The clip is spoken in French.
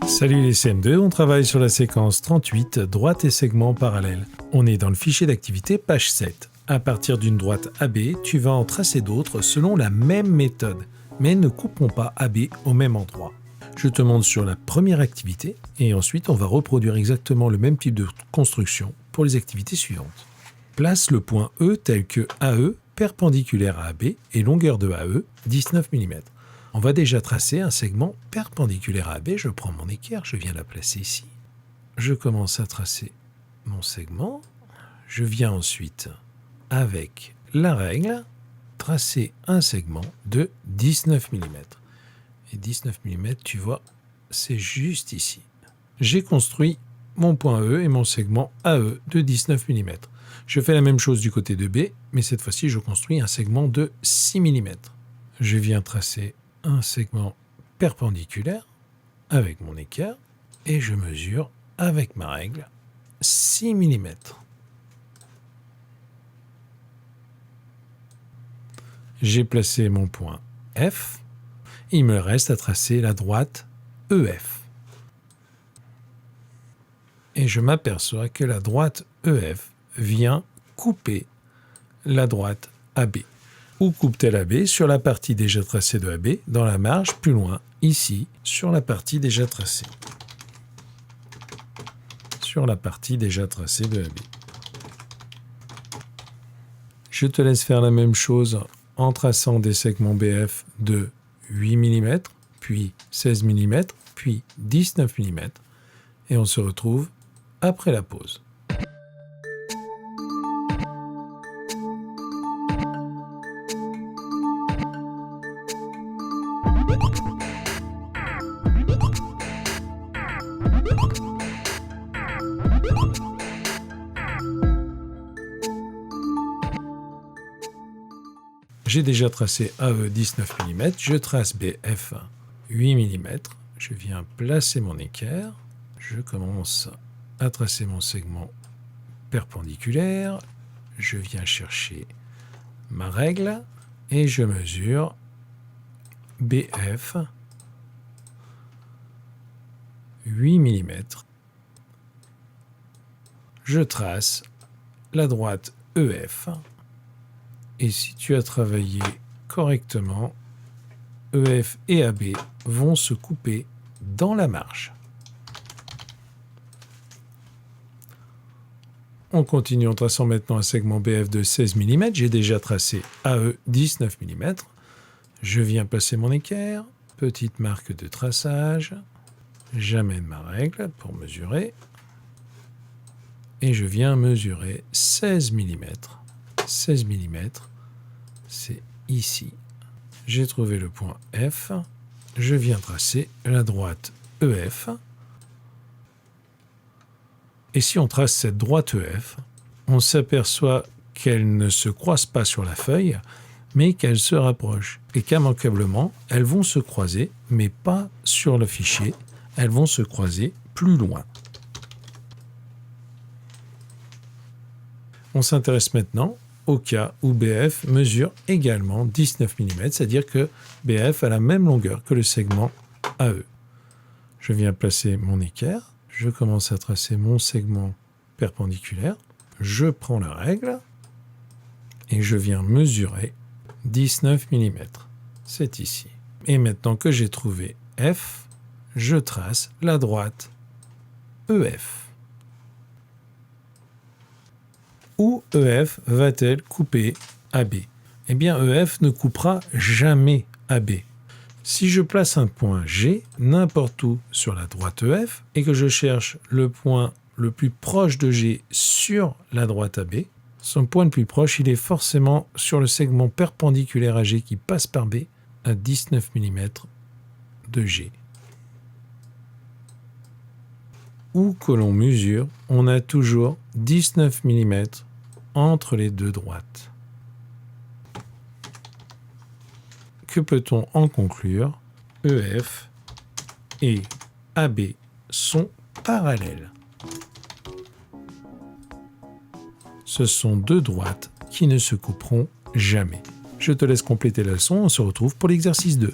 Salut les CM2, on travaille sur la séquence 38, droite et segment parallèles. On est dans le fichier d'activité page 7. À partir d'une droite AB, tu vas en tracer d'autres selon la même méthode, mais ne coupons pas AB au même endroit. Je te montre sur la première activité et ensuite on va reproduire exactement le même type de construction pour les activités suivantes. Place le point E tel que AE perpendiculaire à AB et longueur de AE 19 mm. On va déjà tracer un segment perpendiculaire à AB. Je prends mon équerre, je viens la placer ici. Je commence à tracer mon segment. Je viens ensuite, avec la règle, tracer un segment de 19 mm. Et 19 mm, tu vois, c'est juste ici. J'ai construit mon point E et mon segment AE de 19 mm. Je fais la même chose du côté de B, mais cette fois-ci, je construis un segment de 6 mm. Je viens tracer un segment perpendiculaire avec mon équerre et je mesure avec ma règle 6 mm. J'ai placé mon point F. Il me reste à tracer la droite EF. Et je m'aperçois que la droite EF vient couper la droite AB. Où coupe-t-elle AB? Sur la partie déjà tracée de AB, dans la marge, plus loin, ici, sur la partie déjà tracée. Sur la partie déjà tracée de AB. Je te laisse faire la même chose en traçant des segments BF de 8 mm, puis 16 mm, puis 19 mm. Et on se retrouve après la pause. J'ai déjà tracé AE 19 mm, je trace BF 8 mm, je viens placer mon équerre, je commence à tracer mon segment perpendiculaire, je viens chercher ma règle et je mesure BF 8 mm. Je trace la droite EF. Et si tu as travaillé correctement, EF et AB vont se couper dans la marge. On continue en traçant maintenant un segment BF de 16 mm. J'ai déjà tracé AE 19 mm. Je viens placer mon équerre, petite marque de traçage. J'amène ma règle pour mesurer. Et je viens mesurer 16 mm. 16 mm, c'est ici. J'ai trouvé le point F. Je viens tracer la droite EF. Et si on trace cette droite EF, on s'aperçoit qu'elle ne se croise pas sur la feuille, mais qu'elle se rapproche. Et qu'immanquablement, elles vont se croiser, mais pas sur le fichier. Elles vont se croiser plus loin. On s'intéresse maintenant au cas où BF mesure également 19 mm, c'est-à-dire que BF a la même longueur que le segment AE. Je viens placer mon équerre, je commence à tracer mon segment perpendiculaire, je prends la règle et je viens mesurer 19 mm. C'est ici. Et maintenant que j'ai trouvé F, je trace la droite EF. Où EF va-t-elle couper AB? Eh bien, EF ne coupera jamais AB. Si je place un point G n'importe où sur la droite EF et que je cherche le point le plus proche de G sur la droite AB, son point le plus proche, il est forcément sur le segment perpendiculaire à G qui passe par B à 19 mm de G. Où que l'on mesure, on a toujours 19 mm entre les deux droites. Que peut-on en conclure? EF et AB sont parallèles. Ce sont deux droites qui ne se couperont jamais. Je te laisse compléter la leçon, on se retrouve pour l'exercice 2.